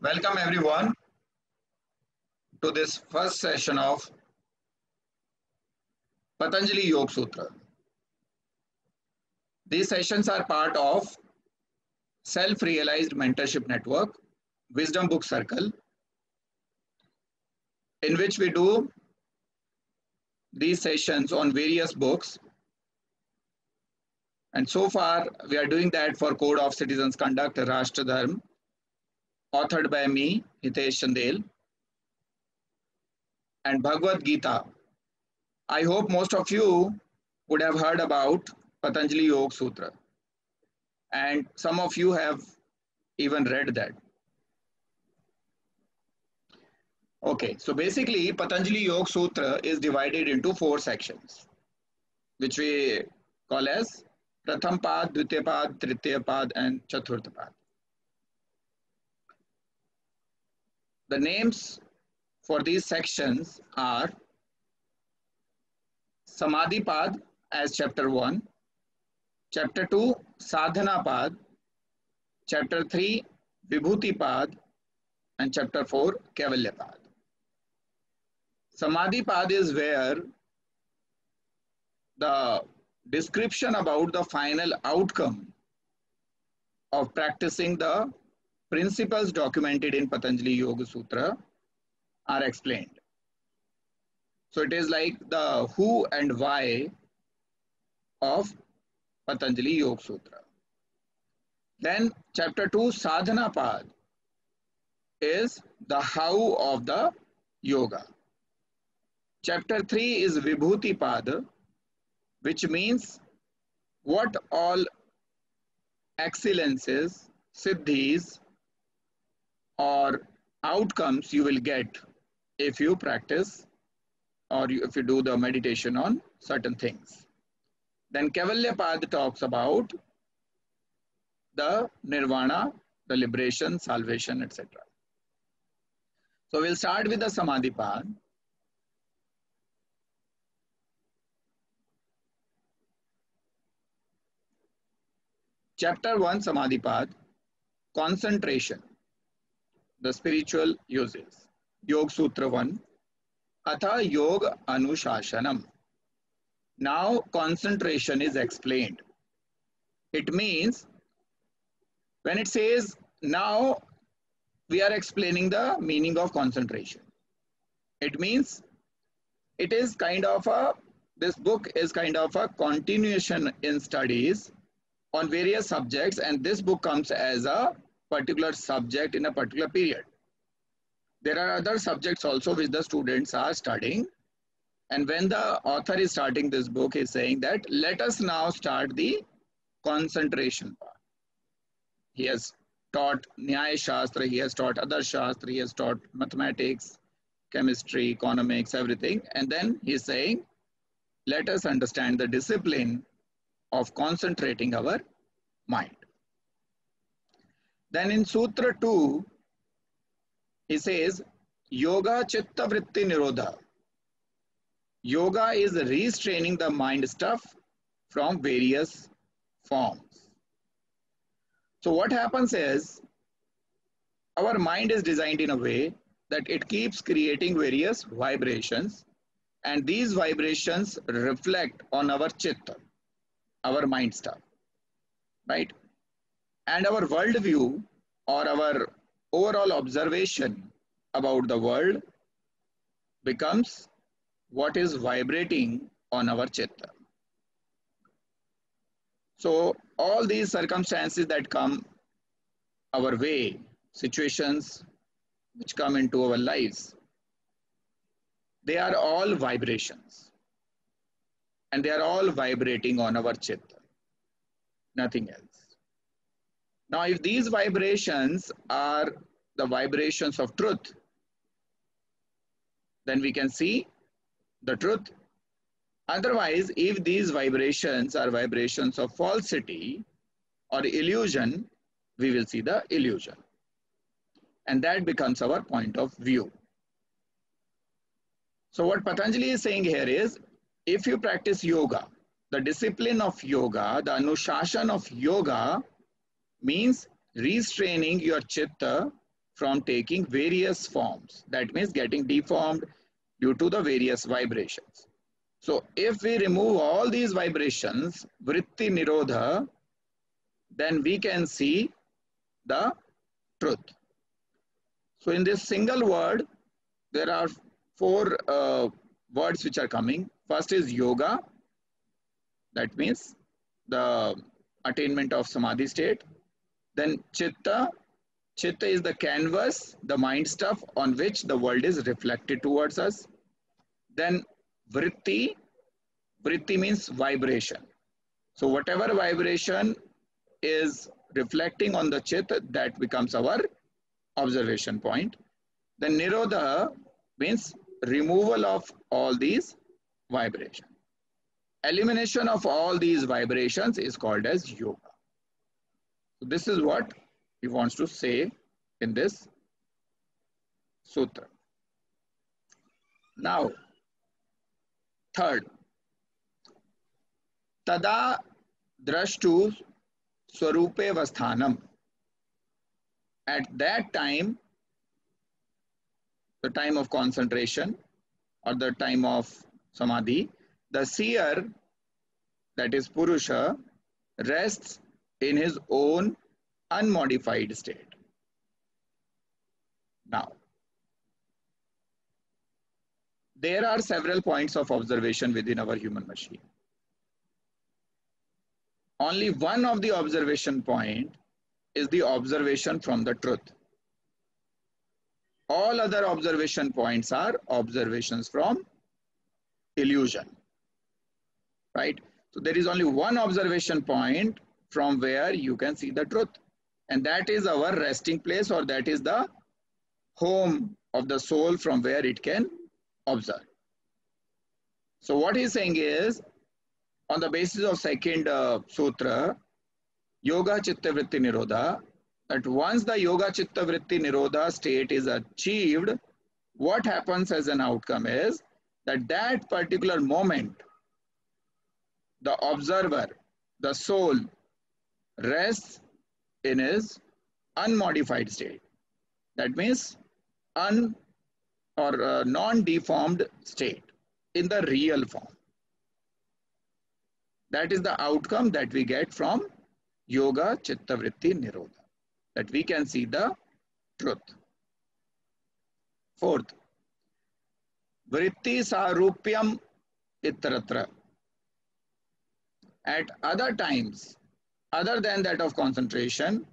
Welcome everyone to this first session of Patanjali Yoga Sutra. These sessions are part of Self-Realized Mentorship Network, Wisdom Book Circle, in which we do these sessions on various books. And so far, we are doing that for Code of Citizens Conduct, Rashtra Dharma, authored by me, Hitesh Chandel, and Bhagavad Gita. I hope most of you would have heard about Patanjali Yoga Sutra, and some of you have even read that. Okay, so basically Patanjali Yoga Sutra is divided into 4 sections, which we call as Pratham Pad, Dvitiya Pad, Tritiya Pad, and Chaturtha Pad. The names for these sections are Samadhi Pad as Chapter 1, Chapter 2 Sadhana Pad, Chapter 3 Vibhuti Pad, and Chapter 4 Kaivalya Pad. Samadhi Pad is where the description about the final outcome of practicing the principles documented in Patanjali Yoga Sutra are explained. So it is like the who and why of Patanjali Yoga Sutra. Then Chapter 2 Sadhana Pad is the how of the yoga. Chapter 3 is Vibhuti Pad, which means what all excellences, siddhis, or outcomes you will get if you practice or if you do the meditation on certain things. Then Kaivalya Pad talks about the nirvana, the liberation, salvation, etc. So we'll start with the Samadhi Pad. Chapter 1 Samadhi Pad, concentration, the spiritual uses. Yoga Sutra 1, Atha Yoga Anushashanam. Now concentration is explained. It means when it says now we are explaining the meaning of concentration. It means it is kind of this book is kind of a continuation in studies on various subjects, and this book comes as a particular subject in a particular period. There are other subjects also which the students are studying, and when the author is starting this book, he is saying that let us now start the concentration part. He has taught Nyaya Shastra, he has taught other Shastra, he has taught mathematics, chemistry, economics, everything, and then he is saying let us understand the discipline of concentrating our mind. Then in Sutra 2, he says, Yoga Chitta Vritti Nirodha. Yoga is restraining the mind stuff from various forms. So what happens is, our mind is designed in a way that it keeps creating various vibrations, and these vibrations reflect on our chitta, our mind stuff, right? And our worldview or our overall observation about the world becomes what is vibrating on our chitta. So all these circumstances that come our way, situations which come into our lives, they are all vibrations, and they are all vibrating on our chitta, nothing else. Now, if these vibrations are the vibrations of truth, then we can see the truth. Otherwise, if these vibrations are vibrations of falsity or illusion, we will see the illusion. And that becomes our point of view. So what Patanjali is saying here is, if you practice yoga, the discipline of yoga, the anushasana of yoga means restraining your chitta from taking various forms. That means getting deformed due to the various vibrations. So if we remove all these vibrations, vritti nirodha, then we can see the truth. So in this single word, there are four words which are coming. First is yoga. That means the attainment of samadhi state. Then chitta. Chitta is the canvas, the mind stuff on which the world is reflected towards us. Then vritti. Vritti means vibration. So whatever vibration is reflecting on the chitta, that becomes our observation point. Then nirodha means removal of all these vibrations. Elimination of all these vibrations is called as yoga. So this is what he wants to say in this sutra. Now, third, tada drashtu swarupe vasthanam. At that time, the time of concentration or the time of samadhi, the seer, that is Purusha, rests in his own unmodified state. Now, there are several points of observation within our human machine. Only one of the observation point is the observation from the truth. All other observation points are observations from illusion, right? So there is only one observation point from where you can see the truth, and that is our resting place, or that is the home of the soul from where it can observe. So what he's saying is, on the basis of second sutra, yoga chitta vritti nirodha, that once the yoga chitta vritti nirodha state is achieved, what happens as an outcome is that that particular moment, the observer, the soul, rests in his unmodified state. That means non-deformed state, in the real form. That is the outcome that we get from yoga chitta vritti nirodha, that we can see the truth. Fourth, vritti sarupyam itaratra. At other times, other than that of concentration,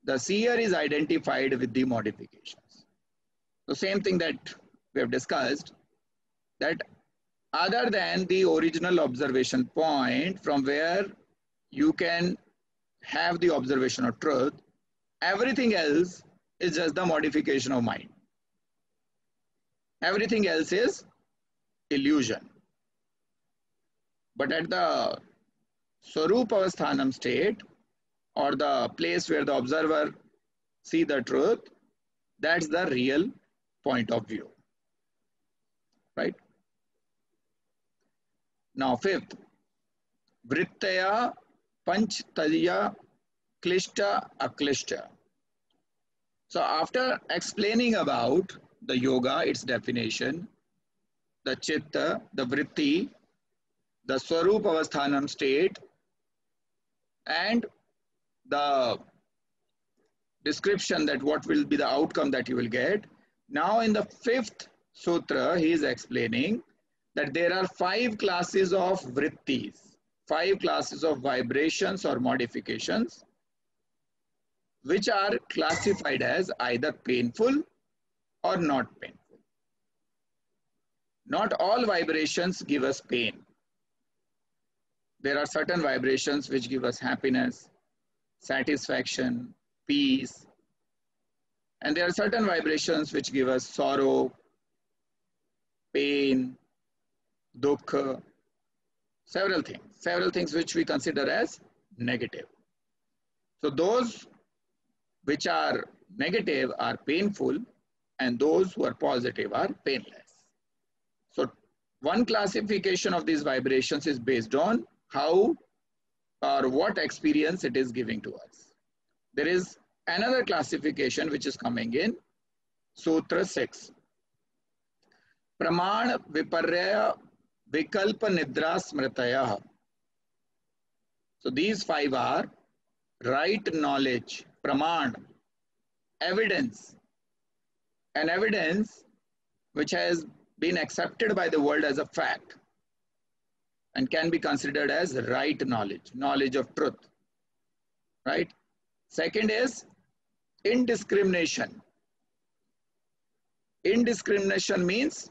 the seer is identified with the modifications. The same thing that we have discussed, that other than the original observation point from where you can have the observation of truth, everything else is just the modification of mind. Everything else is illusion. But at the Swarupa Avasthanam state, or the place where the observer see the truth, that's the real point of view, right? Now fifth, vrittaya panchtaya klishta aklishta. So after explaining about the yoga, its definition, the chitta, the vritti, the Swarupa Avasthanam state, and the description that what will be the outcome that you will get. Now in the fifth sutra, he is explaining that there are 5 classes of vrittis, 5 classes of vibrations or modifications, which are classified as either painful or not painful. Not all vibrations give us pain. There are certain vibrations which give us happiness, satisfaction, peace. And there are certain vibrations which give us sorrow, pain, dukkha, several things which we consider as negative. So those which are negative are painful, and those who are positive are painless. So one classification of these vibrations is based on how or what experience it is giving to us. There is another classification which is coming in, Sutra 6. Praman Viparya Vikalpa Nidra Smritaya. So these 5 are right knowledge, praman, evidence, an evidence which has been accepted by the world as a fact and can be considered as right knowledge, knowledge of truth, right? Second is indiscrimination. Indiscrimination means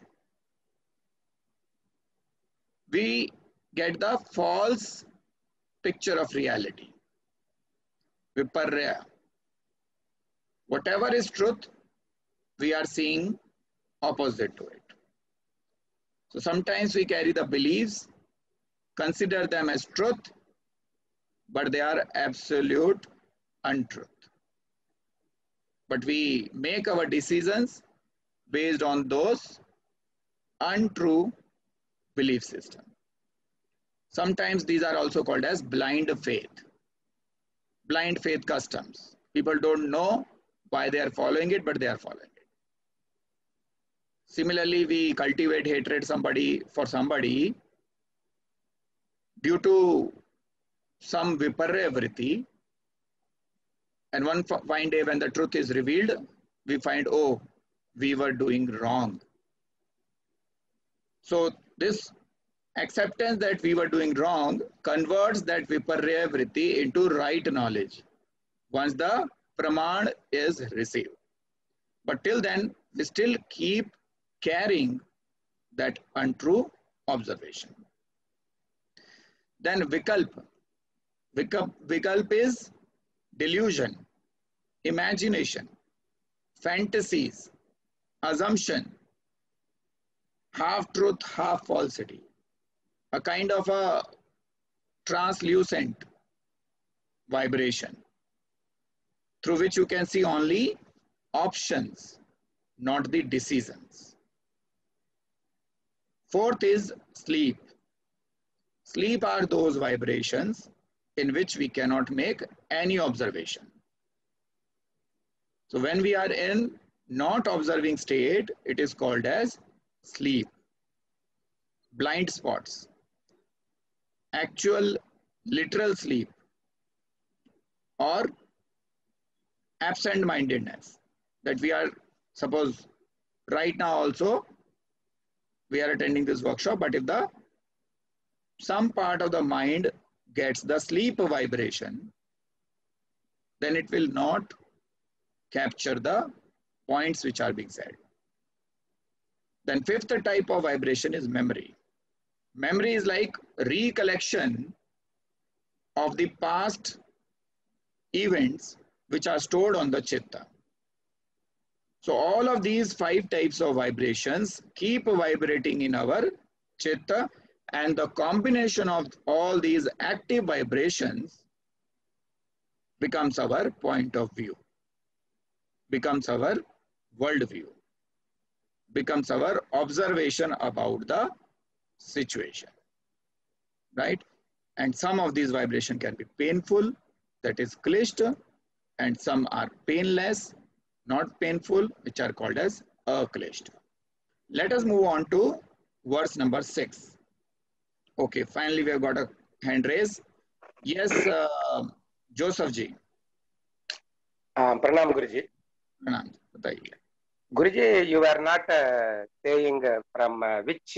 we get the false picture of reality. Viparya. Whatever is truth, we are seeing opposite to it. So sometimes we carry the beliefs, consider them as truth, but they are absolute untruth. But we make our decisions based on those untrue belief systems. Sometimes these are also called as blind faith. Blind faith customs. People don't know why they are following it, but they are following it. Similarly, we cultivate hatred for somebody due to some viparya vritti, and one fine day when the truth is revealed, we find, oh, we were doing wrong. So this acceptance that we were doing wrong converts that viparya vritti into right knowledge once the praman is received. But till then, we still keep carrying that untrue observation. Then vikalp. Vikalp is delusion, imagination, fantasies, assumption, half truth, half falsity, a kind of a translucent vibration through which you can see only options, not the decisions. Fourth is sleep. Sleep are those vibrations in which we cannot make any observation. So when we are in not observing state, it is called as sleep. Blind spots, actual literal sleep, or absent-mindedness, that we are, suppose right now also we are attending this workshop, but if some part of the mind gets the sleep vibration, then it will not capture the points which are being said. Then fifth type of vibration is memory. Memory is like recollection of the past events which are stored on the chitta. So all of these 5 types of vibrations keep vibrating in our chitta, and the combination of all these active vibrations becomes our point of view, becomes our world view, becomes our observation about the situation, right? And some of these vibrations can be painful, that is klishta, and some are painless, not painful, which are called as aklishta. Let us move on to verse number 6. Okay, finally we have got a hand raise. Yes, Joseph ji. Pranam Guruji. Pranam, bataiye. Guruji, you were not saying from which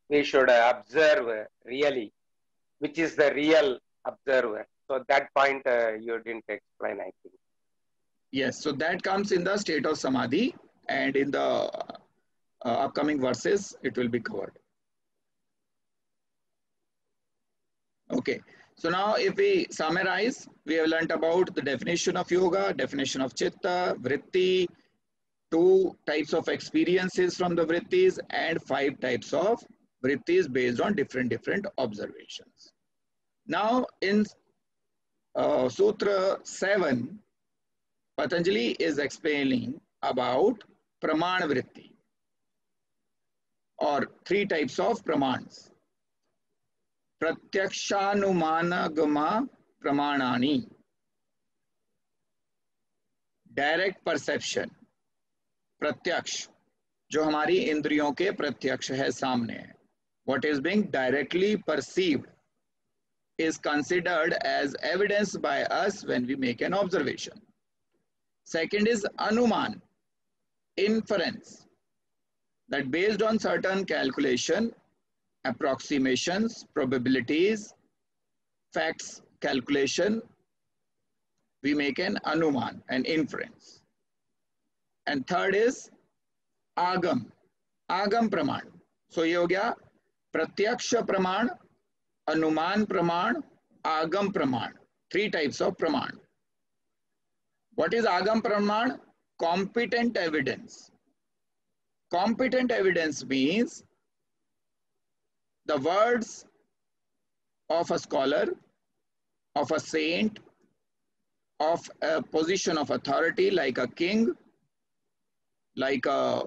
we should observe really, which is the real observer. So that point you didn't explain, I think. Yes, so that comes in the state of samadhi, and in the upcoming verses it will be covered. Okay, so now if we summarize, we have learnt about the definition of yoga, definition of chitta, vritti, 2 types of experiences from the vrittis, and 5 types of vrittis based on different observations. Now in Sutra 7, Patanjali is explaining about praman vritti, or 3 types of pramans. Pratyakshanumana pramanani, direct perception, प्रत्यक्ष, जो हमारी इंद्रियों के प्रत्यक्ष है, सामने है, what is being directly perceived is considered as evidence by us when we make an observation. Second is anuman, inference, that based on certain calculation, approximations, probabilities, facts calculation, we make an anuman, an inference. And third is agam, agam praman. So ये हो गया प्रत्यक्ष प्रमाण, अनुमान प्रमाण, agam praman. Three types of praman. What is agam praman? Competent evidence. Competent evidence means the words of a scholar, of a saint, of a position of authority like a king, like a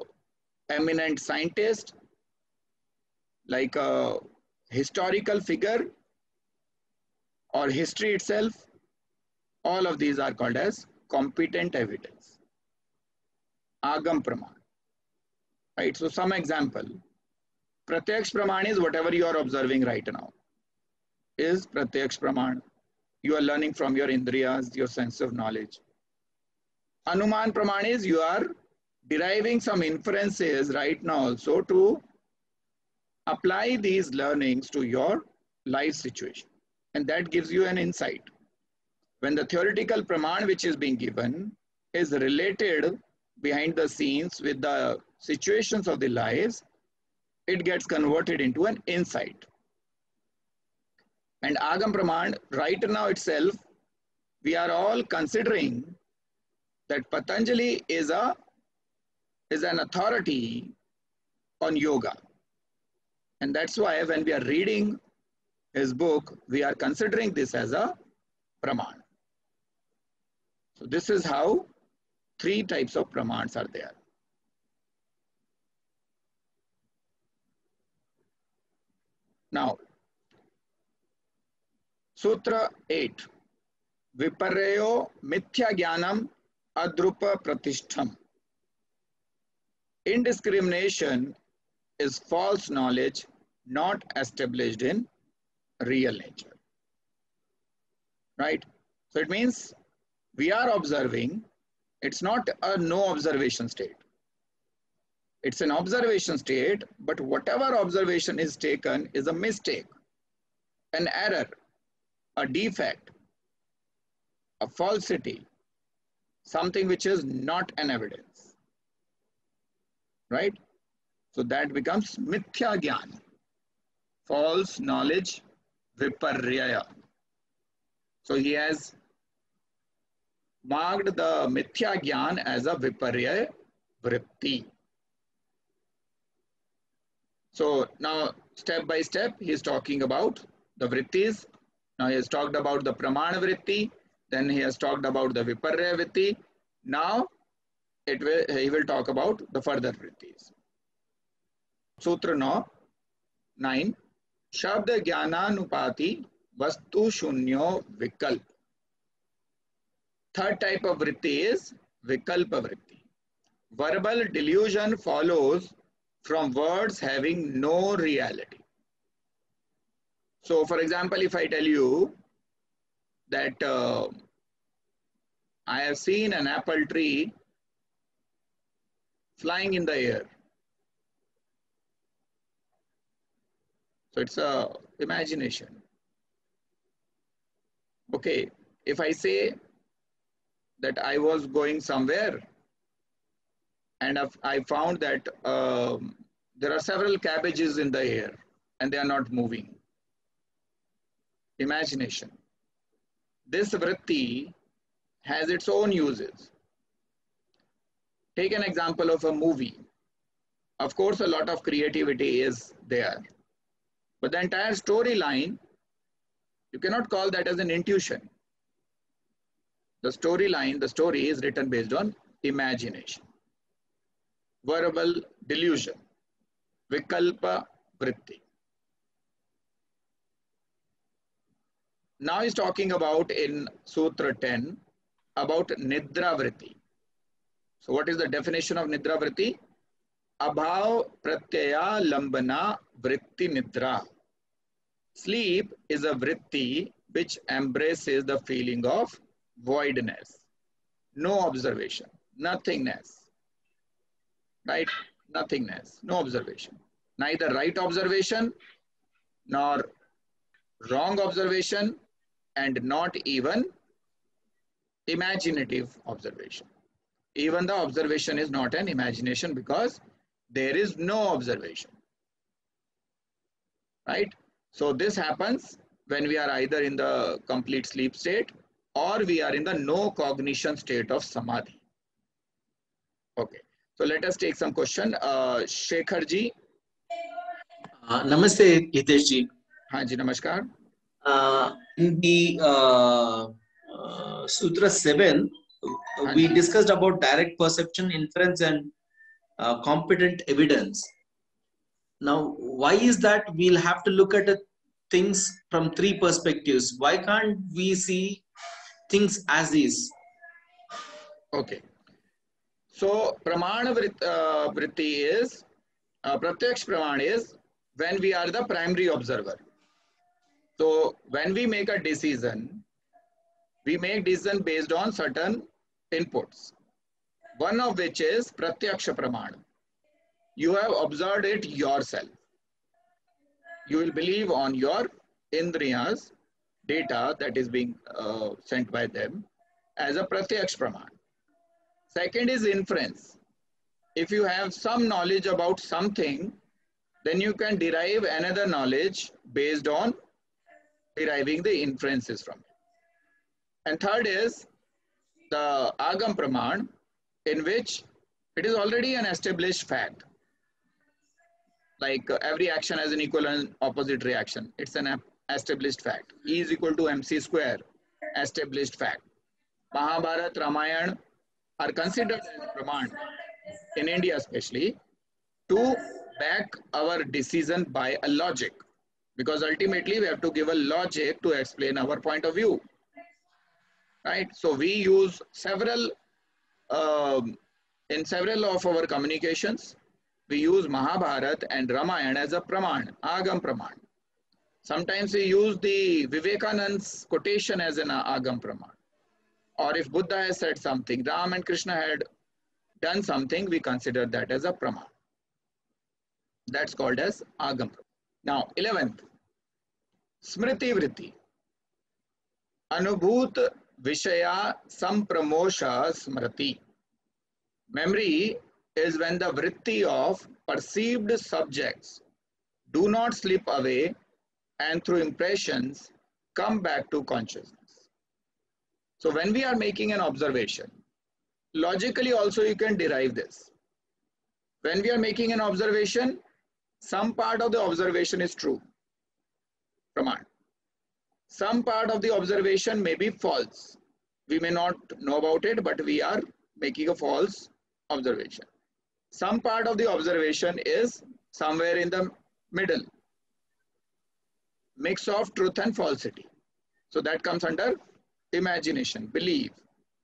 eminent scientist, like a historical figure or history itself, all of these are called as competent evidence. Agam praman. Right, so some example. Pratyaksh praman is whatever you are observing right now is pratyaksh praman. You are learning from your indriyas, your sense of knowledge. Anuman praman is you are deriving some inferences right now also to apply these learnings to your life situation. And that gives you an insight. When the theoretical praman which is being given is related behind the scenes with the situations of the lives, it gets converted into an insight. And Agam Praman, right now itself, we are all considering that Patanjali is an authority on yoga. And that's why when we are reading his book, we are considering this as a Praman. So this is how three types of Pramans are there. Now, Sutra 8. Viparyo mithya jnanam adrupa pratishtham. Indiscrimination is false knowledge not established in real nature. Right? So it means we are observing, it's not a no observation state. It's an observation state, but whatever observation is taken is a mistake, an error, a defect, a falsity, something which is not an evidence. Right? So that becomes mithya jnana, false knowledge, viparya. So he has marked the mithya jnana as a viparya vritti. So now step by step he is talking about the vrittis. Now he has talked about the pramana vritti, then he has talked about the viparya vritti. Now he will talk about the further vrittis. Sutra 9. Shabda jnananupati vastu shunyo vikalp. Third type of vritti is vikalpa vritti. Verbal delusion follows from words having no reality. So for example, if I tell you that I have seen an apple tree flying in the air. So it's a imagination. Okay, if I say that I was going somewhere and I found that there are several cabbages in the air and they are not moving. Imagination. This vritti has its own uses. Take an example of a movie. Of course, a lot of creativity is there. But the entire storyline, you cannot call that as an intuition. The storyline, the story is written based on imagination. Verbal delusion. Vikalpa vritti. Now he's talking about in Sutra 10 about Nidra vritti. So what is the definition of Nidra Vritti? Abhav pratyaya lambana vritti nidra. Sleep is a vritti which embraces the feeling of voidness, no observation, nothingness, right? Nothingness, no observation. Neither right observation nor wrong observation, and not even imaginative observation. Even the observation is not an imagination because there is no observation, right? So this happens when we are either in the complete sleep state or we are in the no cognition state of samadhi. Okay, so let us take some question. Shekhar ji. Namaste, Hitesh ji. हाँ जी, नमस्कार. In the Sutra 7, we discussed about direct perception, inference, and competent evidence. Now, why is that we'll have to look at things from three perspectives? Why can't we see things as is? Okay. So, Pramana Vritti is, Pratyaksh Praman is when we are the primary observer. So, when we make a decision, we make decision based on certain inputs. One of which is Pratyaksha Praman. You have observed it yourself. You will believe on your Indriyas data that is being sent by them as a Pratyaksh Praman. Second is inference. If you have some knowledge about something, then you can derive another knowledge based on deriving the inferences from it. And third is the Agam Praman, in which it is already an established fact. Like every action has an equal and opposite reaction. It's an established fact. E is equal to MC square, established fact. Mahabharat, Ramayana are considered as Praman, in India especially, to back our decision by a logic. Because ultimately we have to give a logic to explain our point of view. Right? So we use several, in several of our communications, we use Mahabharat and Ramayana as a Praman, Agam Praman. Sometimes we use the Vivekananda's quotation as an Agam Praman. Or if Buddha has said something, Ram and Krishna had done something, we consider that as a Praman. That's called as Agam Praman. Now, 11th, Smriti Vritti. Anubhut Vishaya Sampramosha Smriti. Memory is when the vritti of perceived subjects do not slip away and through impressions come back to consciousness. So when we are making an observation, logically also you can derive this. When we are making an observation, some part of the observation is true, Praman. Some part of the observation may be false. We may not know about it, but we are making a false observation. Some part of the observation is somewhere in the middle, mix of truth and falsity. So that comes under imagination, belief,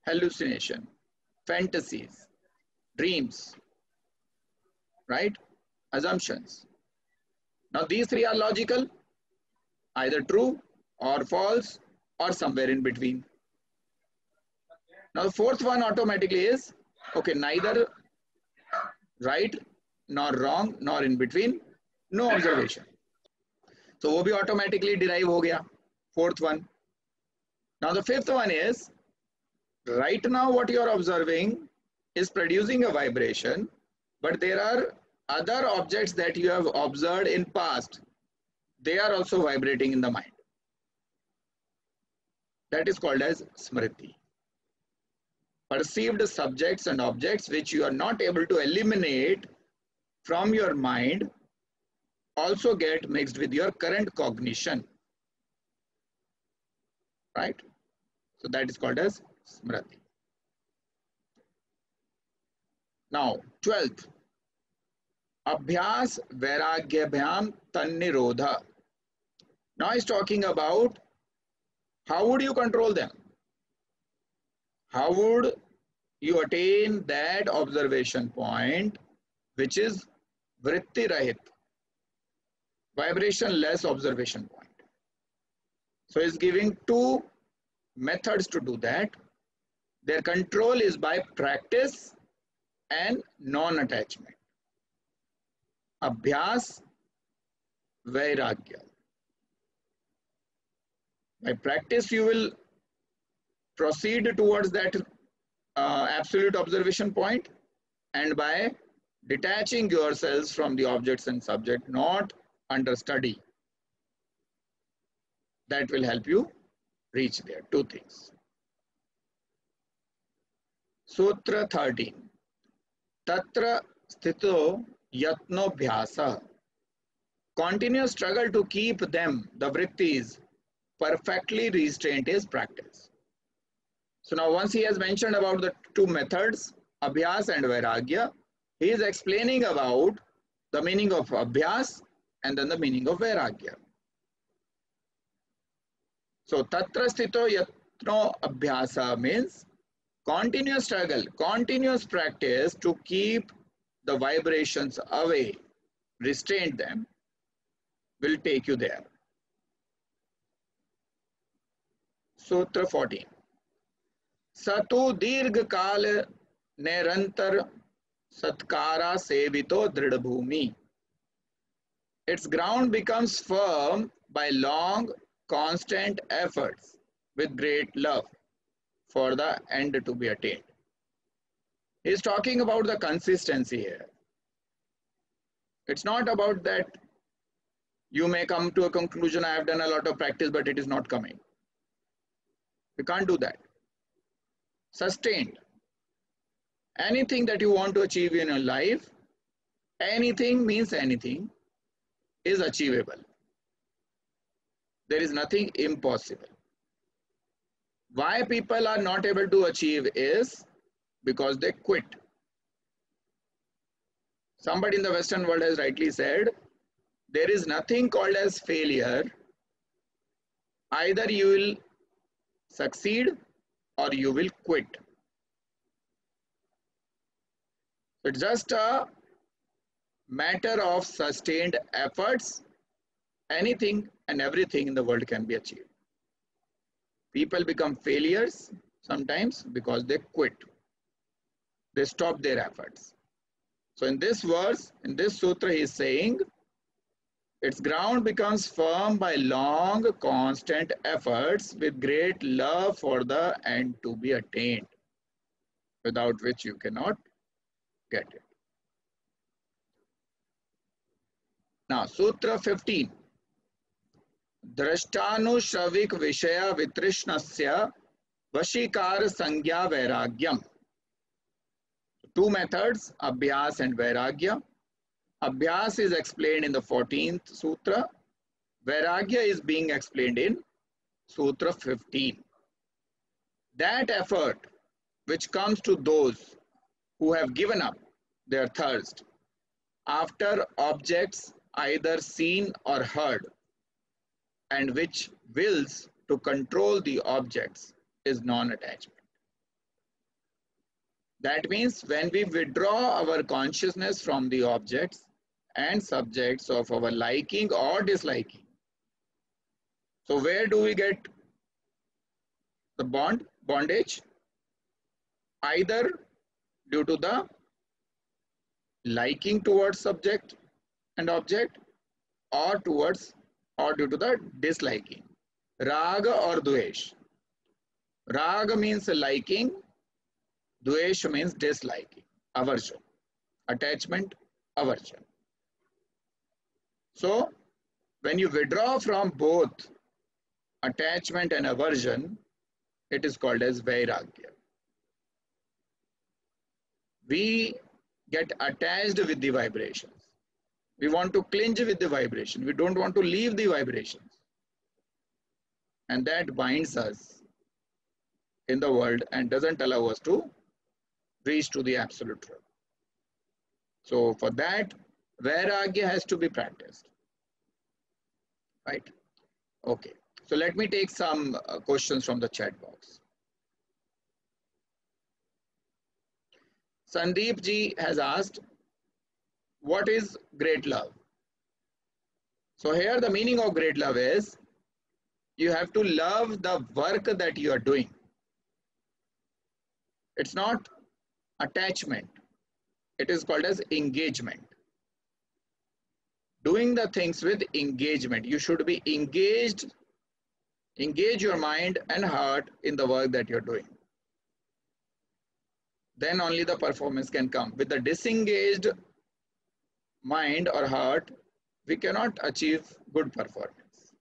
hallucination, fantasies, dreams, right? Assumptions. Now these three are logical, either true or false or somewhere in between. Now the fourth one automatically is, okay, neither right nor wrong nor in between, no observation. So वो भी automatically derive हो गया, fourth one. Now the fifth one is, right now what you are observing is producing a vibration, but there are other objects that you have observed in past. They are also vibrating in the mind. That is called as Smriti. Perceived subjects and objects which you are not able to eliminate from your mind also get mixed with your current cognition. Right? So that is called as Smriti. Now, 12th. Abhyas Vairagyabhyam Tannirodha. Now he's talking about how would you control them? How would you attain that observation point which is vritti rahit, vibration less observation point. So he's giving two methods to do that. Their control is by practice and non-attachment. Abhyas, vairagya. By practice, you will proceed towards that absolute observation point, and by detaching yourselves from the objects and subject, not under study, that will help you reach there. Two things. Sutra 13. Tatra sthito yatnobhyasa. Continuous struggle to keep them, the vrittis, perfectly restrained is practice. So now once he has mentioned about the two methods, abhyas and vairagya, he is explaining about the meaning of abhyas and then the meaning of vairagya. So tatra sthito yatno abhyasa means continuous struggle, continuous practice to keep the vibrations away, restrain them, will take you there. Sutra 14. Satu dirgh kal nirantar satkara sevito dridhabhumi. Its ground becomes firm by long, constant efforts with great love for the end to be attained. He is talking about the consistency here. It's not about that you may come to a conclusion, I have done a lot of practice, but it is not coming. You can't do that. Sustained. Anything that you want to achieve in your life, anything means anything, is achievable. There is nothing impossible. Why people are not able to achieve is because they quit. Somebody in the Western world has rightly said, there is nothing called as failure. Either you will succeed or you will quit. It's just a matter of sustained efforts. Anything and everything in the world can be achieved. People become failures sometimes because they quit. They stop their efforts. So in this verse, in this sutra, he is saying, its ground becomes firm by long, constant efforts with great love for the end to be attained, without which you cannot get it. Now, Sutra 15. Drashtanushavik Vishaya Vitrishnasya Vashikar Sangya Vairagyam. Two methods, Abhyas and Vairagya. Abhyas is explained in the 14th Sutra. Vairagya is being explained in Sutra 15. That effort which comes to those who have given up their thirst after objects either seen or heard, and which wills to control the objects, is non-attachment. That means when we withdraw our consciousness from the objects and subjects of our liking or disliking. So where do we get the bondage? Either due to the liking towards subject and object, or due to the disliking. Raga or dvesh. Raga means liking, dvesh means disliking, aversion, attachment, aversion. So when you withdraw from both attachment and aversion, it is called as vairagya. We get attached with the vibrations. We want to clinch with the vibration. We don't want to leave the vibrations. And that binds us in the world and doesn't allow us to reach to the absolute truth. So for that, vairagya has to be practiced. Right? Okay. So let me take some questions from the chat box. Sandeep ji has asked, what is great love? So here the meaning of great love is, you have to love the work that you are doing. It's not attachment. It is called as engagement. Doing the things with engagement. You should be engaged, engage your mind and heart in the work that you're doing. Then only the performance can come. With the disengaged mind or heart, we cannot achieve good performance.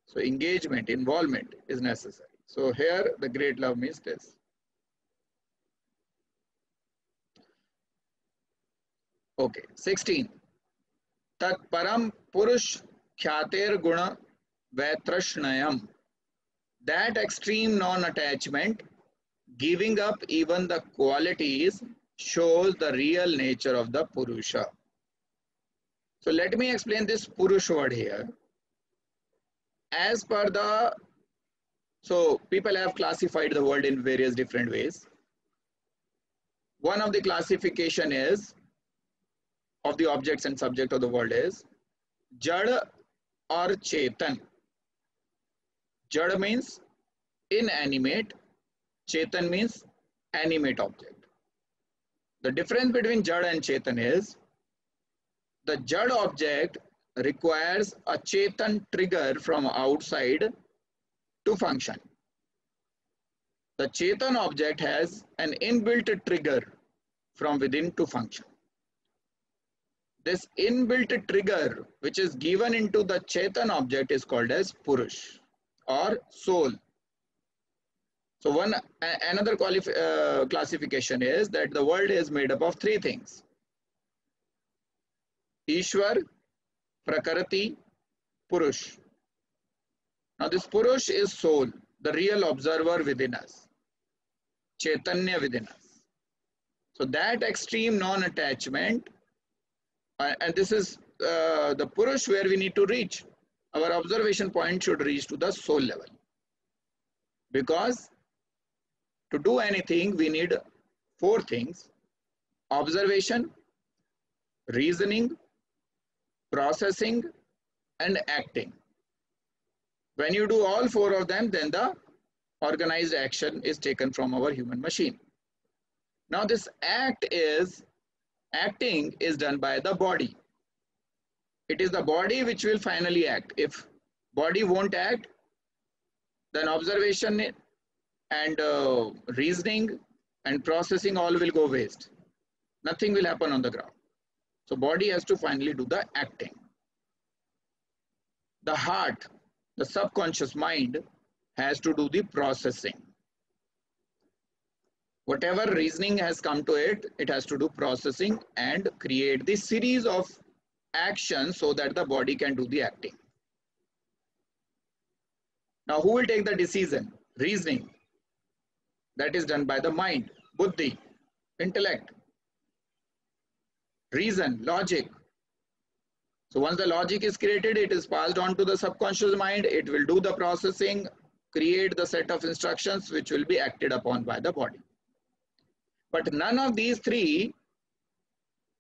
So engagement, involvement is necessary. So here the great love means this. Okay, 16. Tat param purush khyater guna vaitrashnayam. That extreme non-attachment, giving up even the qualities, shows the real nature of the Purusha. So let me explain this Purush word here. As per the, so people have classified the world in various different ways. One of the classification is, of the objects and subject of the world is, Jad or Chetan. Jad means inanimate, Chetan means animate object. The difference between Jad and Chetan is, the Jad object requires a Chetan trigger from outside to function. The Chetan object has an inbuilt trigger from within to function. This inbuilt trigger which is given into the Chetan object is called as Purush or soul. So another classification is that the world is made up of three things: Ishwar, Prakriti, Purush. Now this Purush is soul, the real observer within us, Chaitanya within us. So that extreme non-attachment, and this is the Purush where we need to reach. Our observation point should reach to the soul level. Because to do anything, we need four things: observation, reasoning, processing, and acting. When you do all four of them, then the organized action is taken from our human machine. Now this acting is done by the body. It is the body which will finally act. If body won't act, then observation and reasoning and processing all will go waste. Nothing will happen on the ground. So body has to finally do the acting. The heart, the subconscious mind, has to do the processing. Whatever reasoning has come to it, it has to do processing and create the series of actions so that the body can do the acting. Now who will take the decision? Reasoning. That is done by the mind, buddhi, intellect. Reason, logic. So once the logic is created, it is passed on to the subconscious mind. It will do the processing, create the set of instructions which will be acted upon by the body. But none of these three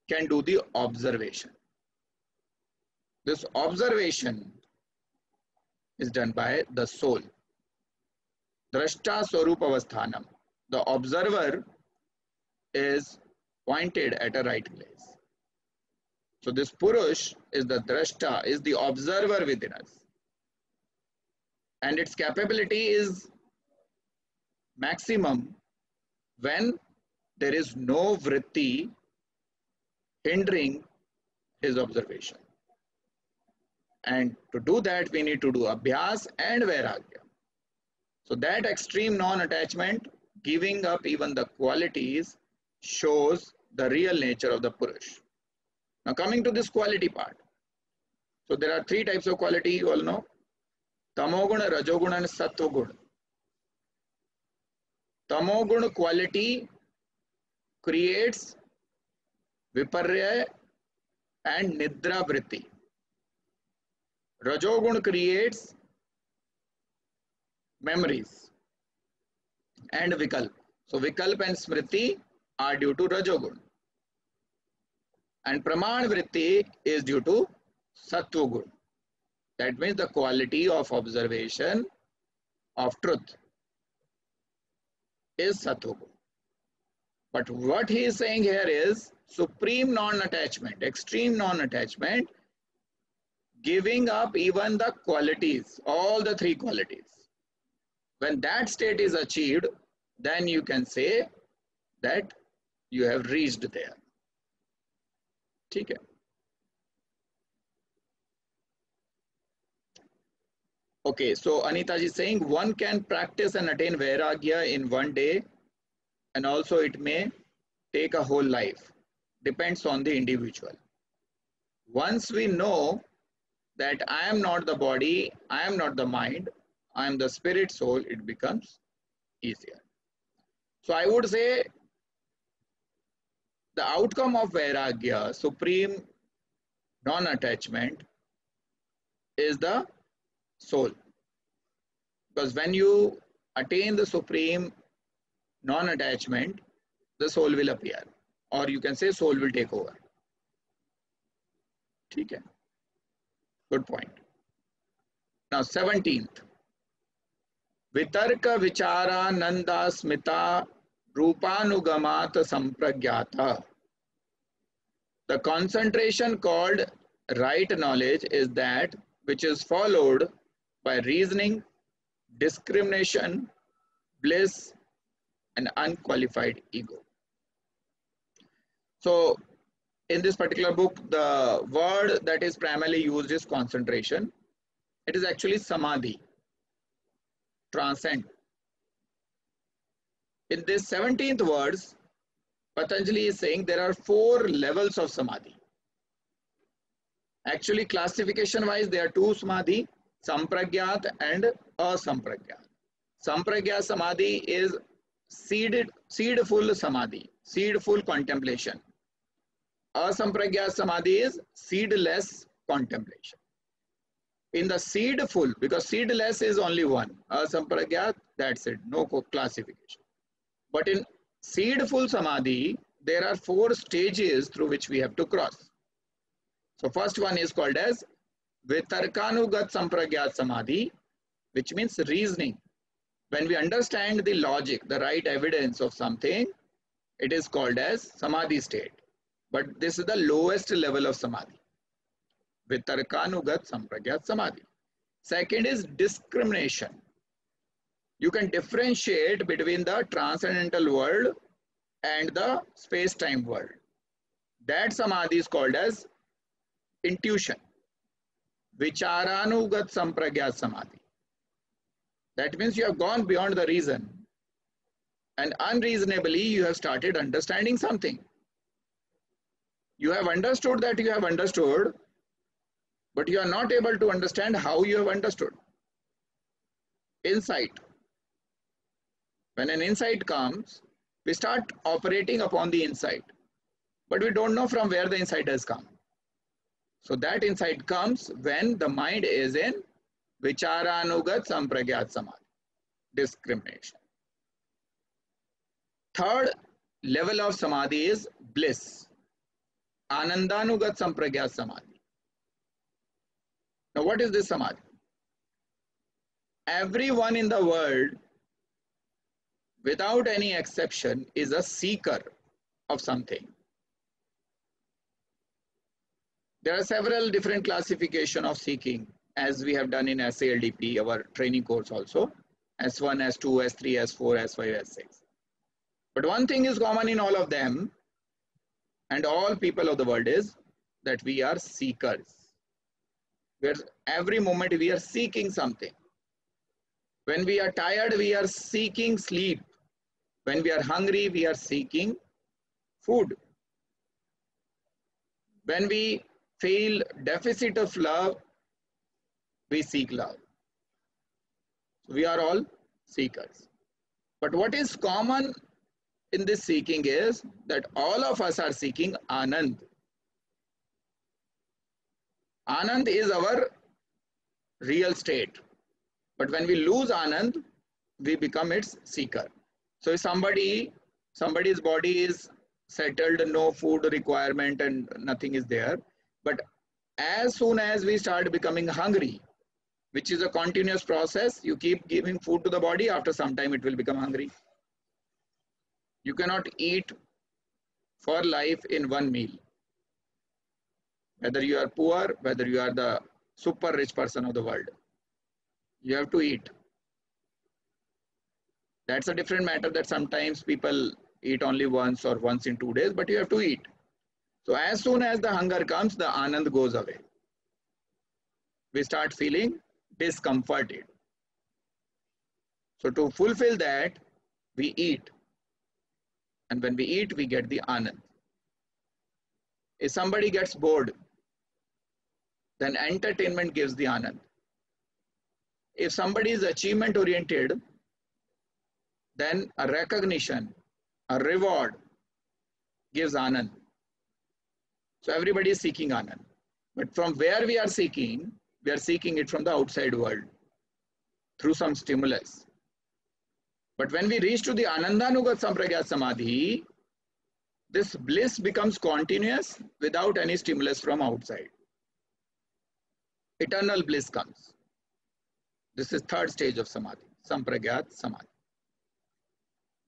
can do the observation. This observation is done by the soul. Drashta Swarupa Avasthanam. The observer is pointed at a right place. So this Purush is the Drashta, is the observer within us. And its capability is maximum when there is no vritti hindering his observation. And to do that, we need to do Abhyas and Vairagya. So that extreme non-attachment, giving up even the qualities, shows the real nature of the Purush. Now coming to this quality part. So there are three types of quality, you all know. Tamoguna, Rajoguna and Sattoguna. Tamoguna quality creates Viparya and Nidra Vritti. Rajoguna creates memories and Vikalp. So Vikalp and Smriti are due to Rajogun. And Praman Vritti is due to Sattvagun. That means the quality of observation of truth is Sattvagun. But what he is saying here is supreme non-attachment, extreme non-attachment, giving up even the qualities, all the three qualities. When that state is achieved, then you can say that you have reached there. Okay. Okay, so Anita ji is saying one can practice and attain Vairagya in one day, and also it may take a whole life. Depends on the individual. Once we know that I am not the body, I am not the mind, I am the spirit soul, it becomes easier. So I would say the outcome of Vairagya, supreme non-attachment, is the soul. Because when you attain the supreme non-attachment, the soul will appear. Or you can say soul will take over. Okay. Good point. Now 17th. Vitarka vichara nanda smita rupanugamat sampragyata. The concentration called right knowledge is that which is followed by reasoning, discrimination, bliss, and unqualified ego. So in this particular book, the word that is primarily used is concentration. It is actually samadhi, transcend. In this 17th words, Patanjali is saying there are 4 levels of samadhi. Actually, classification wise, there are 2 samadhi, sampragyat and asampragyat. Sampragyat samadhi is seedful samadhi, seedful contemplation. Asampragyat samadhi is seedless contemplation. In the seedful, because seedless is only one, asampragyat, that's it, no classification. But in seedful samadhi, there are 4 stages through which we have to cross. So first one is called as Vitarkanugat Sampragyat Samadhi, which means reasoning. When we understand the logic, the right evidence of something, it is called as Samadhi state. But this is the lowest level of Samadhi. Vitarkanugat Sampragyat Samadhi. Second is discrimination. You can differentiate between the transcendental world and the space-time world. That Samadhi is called as intuition. Vicharanugat Sampragyat Samadhi. That means you have gone beyond the reason and unreasonably you have started understanding something. You have understood that you have understood, but you are not able to understand how you have understood. Insight. When an insight comes, we start operating upon the insight, but we don't know from where the insight has come. So that insight comes when the mind is in Vicharanugat Sampragyat Samadhi, discrimination. Third level of Samadhi is bliss, Anandanugat Sampragyat Samadhi. Now what is this Samadhi? Everyone in the world, without any exception, is a seeker of something. There are several different classifications of seeking, as we have done in SALDP, our training course also, S1, S2, S3, S4, S5, S6. But one thing is common in all of them, and all people of the world, is that we are seekers. Where every moment we are seeking something. When we are tired, we are seeking sleep. When we are hungry, we are seeking food. When we feel deficit of love, we seek love. We are all seekers. But what is common in this seeking is that all of us are seeking Anand. Anand is our real state. But when we lose Anand, we become its seeker. So if somebody Somebody's body is settled, no food requirement and nothing is there. But as soon as we start becoming hungry, which is a continuous process, you keep giving food to the body, after some time it will become hungry. You cannot eat for life in one meal. Whether you are poor, whether you are the super rich person of the world, you have to eat. That's a different matter that sometimes people eat only once or once in 2 days, but you have to eat. So as soon as the hunger comes, the anand goes away. We start feeling discomforted. So to fulfill that, we eat. And when we eat, we get the anand. If somebody gets bored, then entertainment gives the anand. If somebody is achievement oriented, then a recognition, a reward gives anand. So everybody is seeking anand. But from where we are seeking it from the outside world through some stimulus. But when we reach to the Anandanugat Sampragyat Samadhi, this bliss becomes continuous without any stimulus from outside. Eternal bliss comes. This is third stage of Samadhi, Sampragyat Samadhi.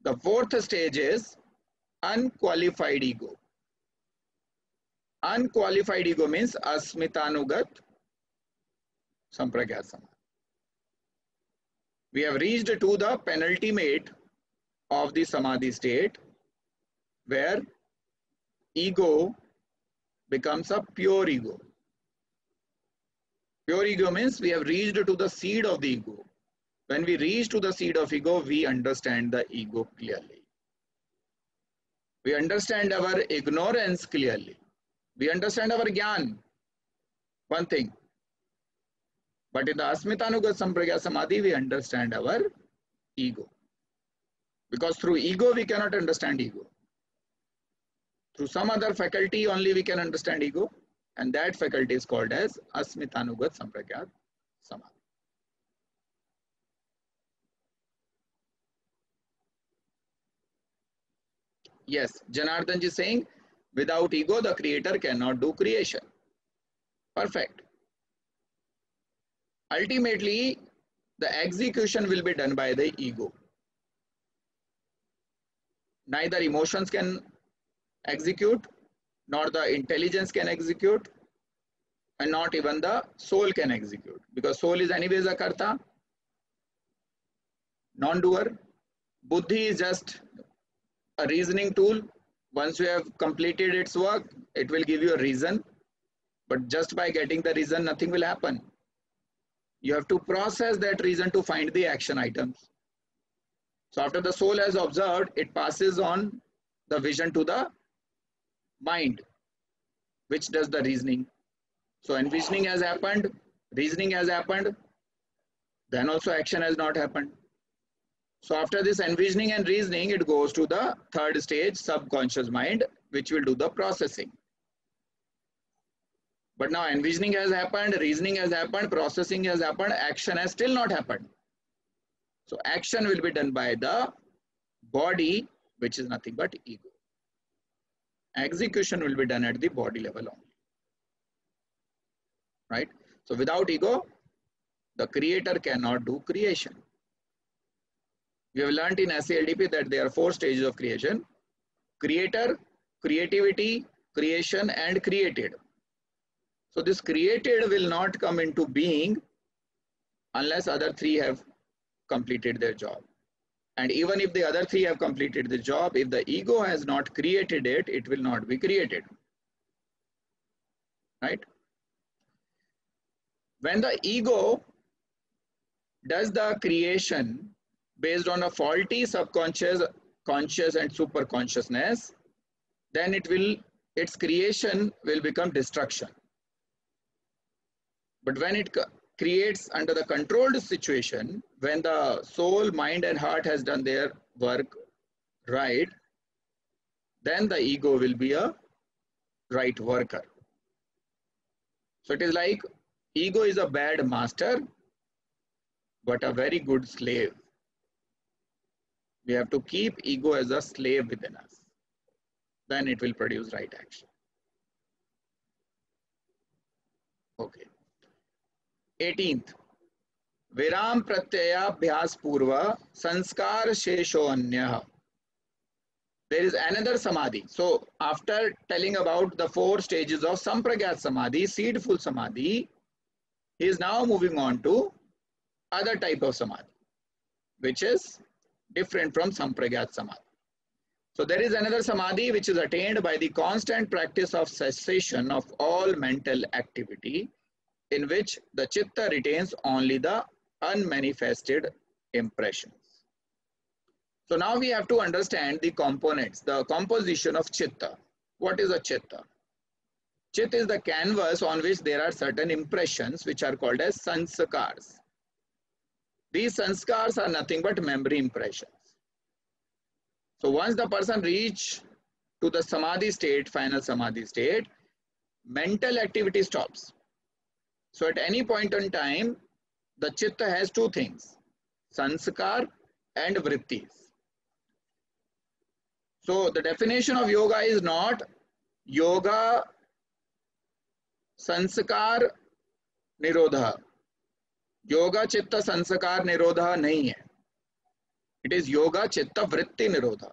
The fourth stage is unqualified ego. Unqualified ego means Asmitanugat Sampragyat Samadhi. We have reached to the penultimate of the Samadhi state, where ego becomes a pure ego. Pure ego means we have reached to the seed of the ego. When we reach to the seed of ego, we understand the ego clearly. We understand our ignorance clearly. We understand our jnana, one thing. But in the Asmitanugat Sampragyat Samadhi, we understand our ego. Because through ego, we cannot understand ego. Through some other faculty only we can understand ego. And that faculty is called as Asmitanugat Sampragyat Samadhi. Yes, Janardhan ji is saying, without ego, the creator cannot do creation. Perfect. Ultimately, the execution will be done by the ego. Neither emotions can execute, nor the intelligence can execute, and not even the soul can execute. Because soul is anyways a karta, non-doer. Buddhi is just a reasoning tool. Once you have completed its work, it will give you a reason. But just by getting the reason, nothing will happen. You have to process that reason to find the action items. So after the soul has observed, it passes on the vision to the mind, which does the reasoning. So envisioning has happened, reasoning has happened, then also action has not happened. So after this envisioning and reasoning, it goes to the third stage, subconscious mind, which will do the processing. But now envisioning has happened, reasoning has happened, processing has happened, action has still not happened. So action will be done by the body, which is nothing but ego. Execution will be done at the body level only. Right? So without ego, the creator cannot do creation. We have learned in SALDP that there are 4 stages of creation: creator, creativity, creation, and created. So this created will not come into being unless other 3 have completed their job. And even if the other 3 have completed the job, if the ego has not created it, it will not be created. Right? When the ego does the creation based on a faulty subconscious, conscious, and super consciousness, then its creation will become destruction. But when it creates under the controlled situation, when the soul, mind, and heart has done their work right, then the ego will be a right worker. So it is like ego is a bad master, but a very good slave. We have to keep ego as a slave within us. Then it will produce right action. Okay. 18th. Viram pratyaya abhyas purva sanskar shesho anya. There is another samadhi. So after telling about the 4 stages of sampragyat samadhi, seedful samadhi, he is now moving on to other type of samadhi, which is different from sampragyat samadhi. So there is another samadhi which is attained by the constant practice of cessation of all mental activity, in which the chitta retains only the unmanifested impressions. So now we have to understand the components, the composition of chitta. What is a chitta? Chitta is the canvas on which there are certain impressions which are called as sanskars. These sanskars are nothing but memory impressions. So once the person reach to the samadhi state, final samadhi state, mental activity stops. So at any point in time, the chitta has 2 things, sanskar and vrittis. So the definition of yoga is not yoga sanskar nirodha. Yoga chitta sanskar nirodha nahi hai. It is yoga chitta vritti nirodha.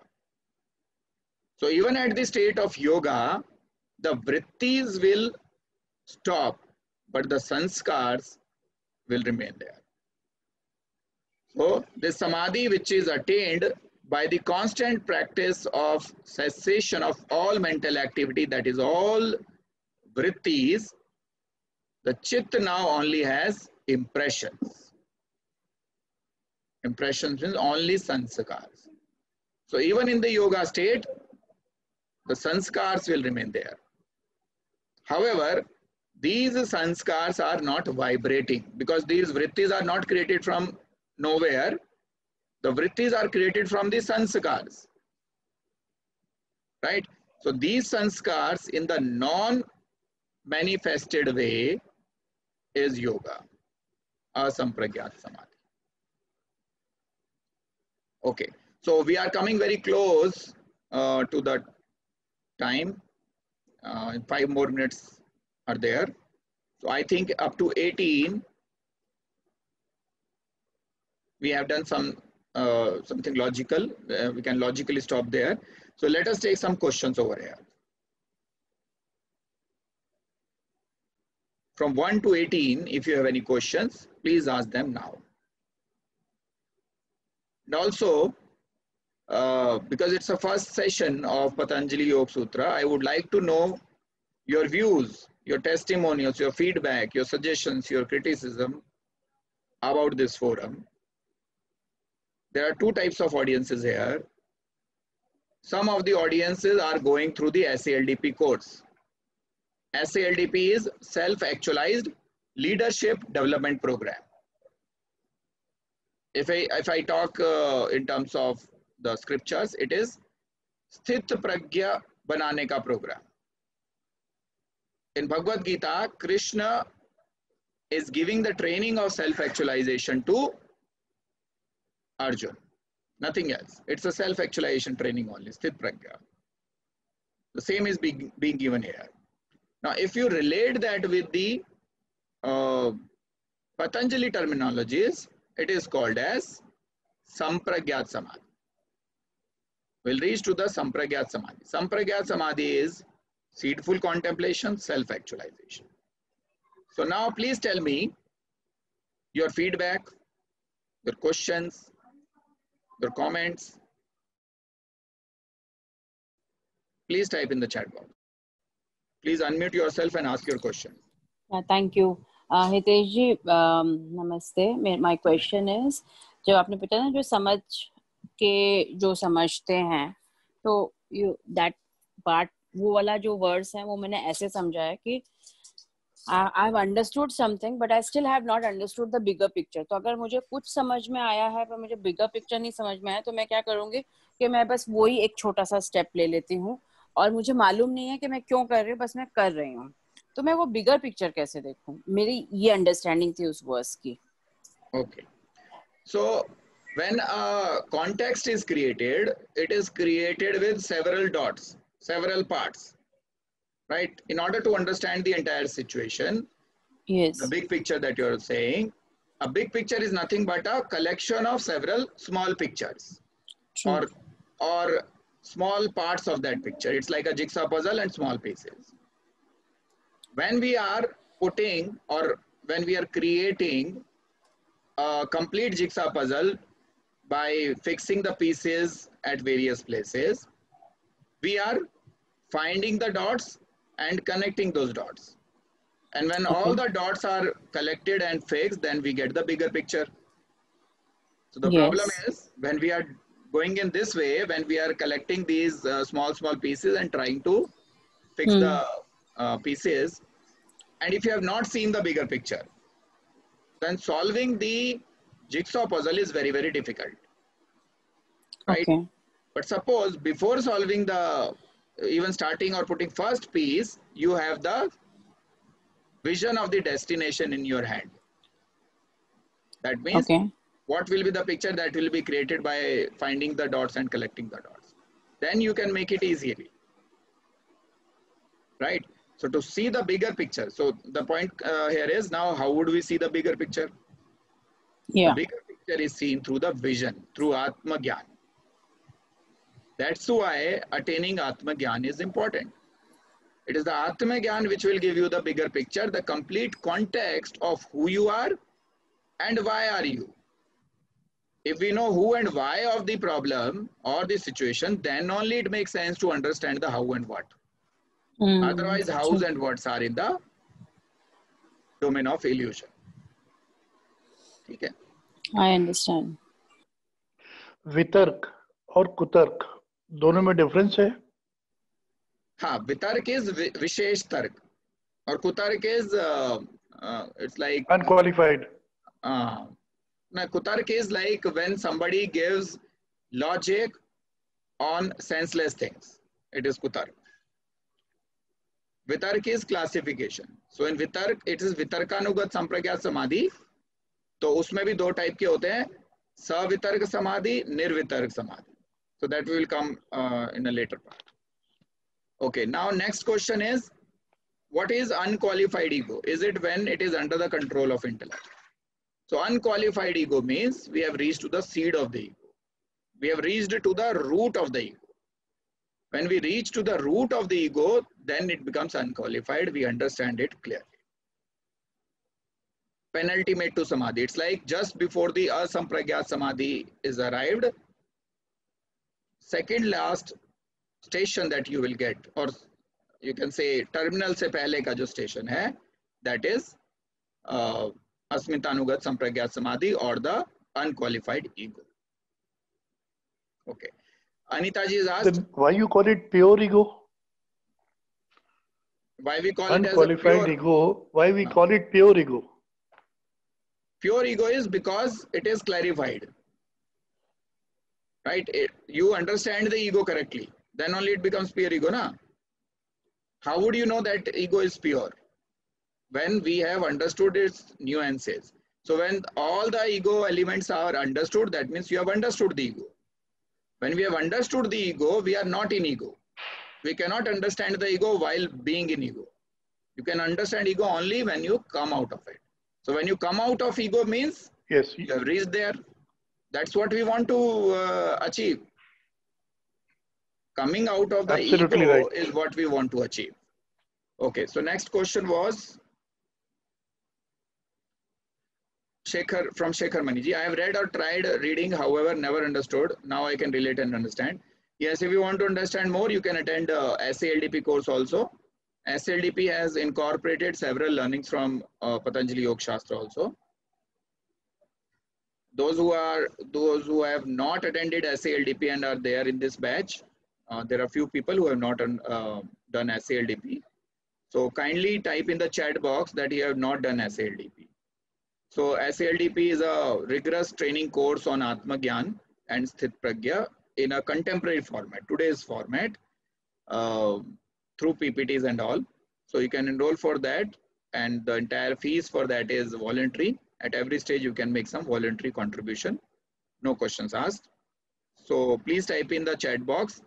So even at the state of yoga, the vrittis will stop, but the sanskars will remain there. So this samadhi which is attained by the constant practice of cessation of all mental activity, that is all vrittis, the chitta now only has impressions. Impressions means only sanskars. So even in the yoga state, the sanskars will remain there. However, these sanskars are not vibrating because these vrittis are not created from nowhere. The vrittis are created from the sanskars. Right? So these sanskars in the non-manifested way is yoga, asampragyat samadhi. Okay, so we are coming very close to the time. 5 more minutes are there. So I think up to 18, we have done something logical. We can logically stop there. So let us take some questions over here. From 1 to 18, if you have any questions, please ask them now. And also, because it's a first session of Patanjali Yoga Sutra, I would like to know your views, your testimonials, your feedback, your suggestions, your criticism about this forum. There are 2 types of audiences here. Some of the audiences are going through the SALDP course. SALDP is Self-Actualized Leadership Development Program. If I talk in terms of the scriptures, it is Sthit Pragya Banane Ka Program. In Bhagavad Gita, Krishna is giving the training of self-actualization to Arjun. Nothing else. It's a self-actualization training only, Sthit Pragya. The same is being given here. Now, if you relate that with the Patanjali terminologies, it is called as Sampragyat Samadhi. We'll reach to the Sampragyat Samadhi. Sampragyat Samadhi is seedful contemplation, self-actualization. So now please tell me your feedback, your questions, your comments. Please type in the chat box. Please unmute yourself and ask your question. Thank you. Hitesh ji, namaste. My question is, जब आपने बताया ना जो समझ के जो समझते हैं, तो that part, वो वाला जो words है वो मैंने ऐसे समझा है कि I've understood something, but I still have not understood the bigger picture. तो अगर मुझे कुछ समझ में आया है पर मुझे bigger picture नहीं समझ में आया, तो मैं क्या करूँगी कि मैं बस वही एक छोटा सा step ले लेती हूँ और मुझे मालूम नहीं है कि मैं क्यों कर रही हूँ, बस मैं कर रही हूँ. तो मैं वो bigger picture कैसे देखूँ? मेरी ये understanding थी उस verse की. Okay. So When a context is created, it is created with several dots, several parts, right? In order to understand the entire situation, Yes. the big picture that you're saying, a big picture is nothing but a collection of several small pictures. True. or small parts of that picture. It's like a jigsaw puzzle and small pieces. When we are putting or when we are creating a complete jigsaw puzzle by fixing the pieces at various places, we are finding the dots and connecting those dots. And when all the dots are collected and fixed, then we get the bigger picture. So the problem is when we are going in this way, when we are collecting these small pieces and trying to fix the pieces, and if you have not seen the bigger picture, then solving the jigsaw puzzle is very, very difficult, right? Okay. But suppose before solving the, even starting or putting first piece, you have the vision of the destination in your hand. That means what will be the picture that will be created by finding the dots and collecting the dots. Then you can make it easily, right? So to see the bigger picture, so the point here is now how would we see the bigger picture? Yeah. The bigger picture is seen through the vision, through Atma Gyan. That's why attaining Atma Gyan is important. It is the Atma Gyan which will give you the bigger picture, the complete context of who you are and why are you. If we know who and why of the problem or the situation, then only it makes sense to understand the how and what. Otherwise, hows and whats are in the domain of illusion. Okay. I understand. वितर्क और कुतर्क दोनों में difference है? हाँ, वितर्क is विशेष तर्क और कुतर्क is it's like unqualified. Now, kutark is like when somebody gives logic on senseless things. It is kutark. Vitark is classification. So in vitark, it is vitarkanugat sampragyat samadhi. तो उसमें भी दो टाइप के होते हैं, सवितर्क समाधि, निर्वितर्क समाधि. So that will come in a later part. Okay, now next question is, what is unqualified ego? Is it when it is under the control of intellect? So unqualified ego means we have reached to the seed of the ego. We have reached to the root of the ego. When we reach to the root of the ego, then it becomes unqualified. We understand it clearly. Penultimate to samadhi. It's like just before the asampragyat samadhi is arrived, second last station that you will get, or you can say terminal se pehle ka jo station hai, that is Asmitanugat Sampragyat Samadhi or the unqualified ego. Okay. Anita ji is asked, then why you call it pure ego? Why we call unqualified it as a pure ego? Why we call it pure ego? Pure ego is because it is clarified. Right? You understand the ego correctly. Then only it becomes pure ego, na? How would you know that ego is pure? When we have understood its nuances. So when all the ego elements are understood, that means you have understood the ego. When we have understood the ego, we are not in ego. We cannot understand the ego while being in ego. You can understand ego only when you come out of it. So when you come out of ego means yes, you have reached there. That's what we want to achieve. Coming out of the absolutely ego right. is what we want to achieve. Okay, so next question was from Shekhar Maniji. I have read or tried reading, however, never understood. Now I can relate and understand. Yes, if you want to understand more, you can attend SALDP course also. SALDP has incorporated several learnings from Patanjali Yoga Shastra also. Those who have not attended SALDP and are there in this batch, there are few people who have not done SALDP. So kindly type in the chat box that you have not done SALDP. So SALDP is a rigorous training course on Atma Gyan and Sthit Pragya in a contemporary format, today's format, through PPTs and all. So you can enroll for that, and the entire fees for that is voluntary. At every stage you can make some voluntary contribution. No questions asked. So please type in the chat box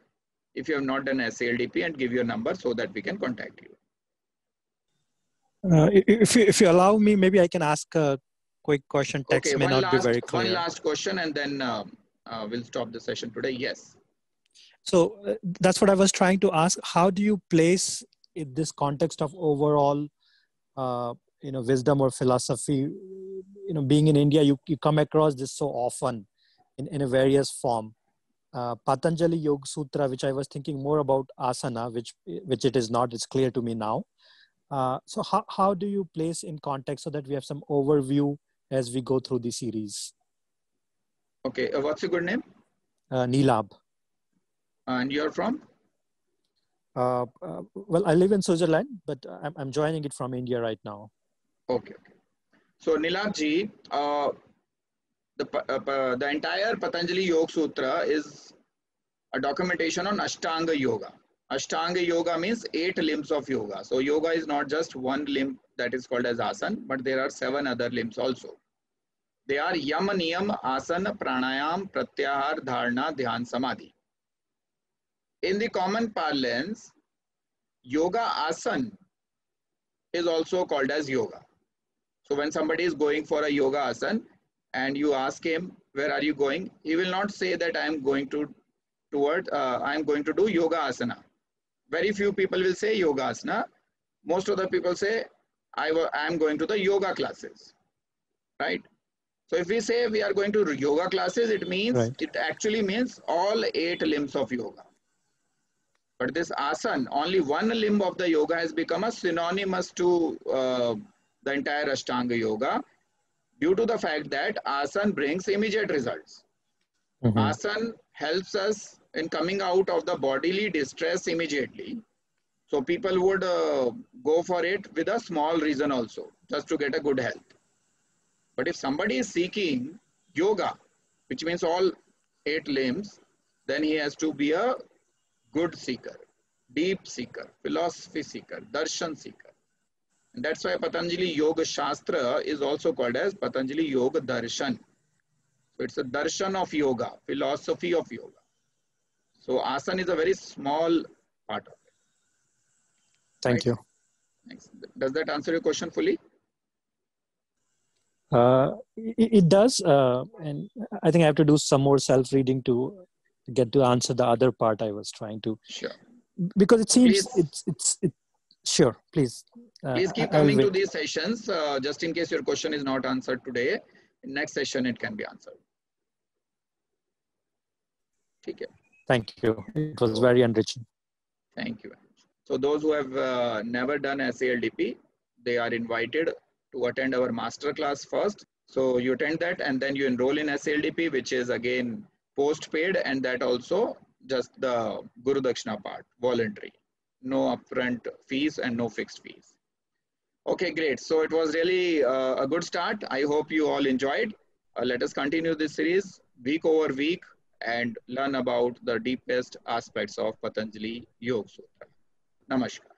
if you have not done SALDP and give your number so that we can contact you. If you allow me, maybe I can ask a quick question. Text Okay, may not be very one clear. last question and then we'll stop the session today. Yes. So that's what I was trying to ask. How do you place in this context of overall, wisdom or philosophy? Being in India, you come across this so often in a various form. Patanjali Yoga Sutra, which I was thinking more about asana, which it is not. It's clear to me now. So how do you place in context so that we have some overview as we go through the series? Okay, what's your good name? Nilab. And you're from? Well, I live in Switzerland, but I'm joining it from India right now. Okay. So Nilabji, the entire Patanjali Yoga Sutra is a documentation on Ashtanga Yoga. Ashtanga Yoga means 8 limbs of yoga. So yoga is not just one limb that is called as asana, but there are 7 other limbs also. They are Yama, Niyam, Asana, Pranayam, Pratyahar, Dharana, Dhyan, Samadhi. In the common parlance, yoga asana is also called as yoga. So when somebody is going for a yoga asana and you ask him, where are you going? He will not say that I am going to do yoga asana. Very few people will say yoga asana. Most of the people say, I am going to the yoga classes, right? So if we say we are going to yoga classes, it means, right. It actually means all 8 limbs of yoga. But this asana, only one limb of the yoga has become a synonymous to the entire Ashtanga Yoga due to the fact that asana brings immediate results. Mm-hmm. Asana helps us in coming out of the bodily distress immediately. So people would go for it with a small reason also, just to get a good health. But if somebody is seeking yoga, which means all 8 limbs, then he has to be a good seeker, deep seeker, philosophy seeker, darshan seeker. And that's why Patanjali Yoga Shastra is also called as Patanjali Yoga Darshan. So it's a darshan of yoga, philosophy of yoga. So asana is a very small part of it. Thank you. Thanks. Does that answer your question fully? It does. And I think I have to do some more self-reading to get to answer the other part I was trying to. Sure. Because it seems it's sure, please. Please keep coming to these sessions just in case your question is not answered today. In next session, it can be answered. Okay. Thank you. It was very enriching. Thank you. So those who have never done SALDP, they are invited to attend our master class first. So you attend that and then you enroll in SALDP, which is again post-paid, and that also just the Guru Dakshina part, voluntary. No upfront fees and no fixed fees. Okay, great. So it was really a good start. I hope you all enjoyed. Let us continue this series week over week and learn about the deepest aspects of Patanjali Yoga Sutra. Namaskar.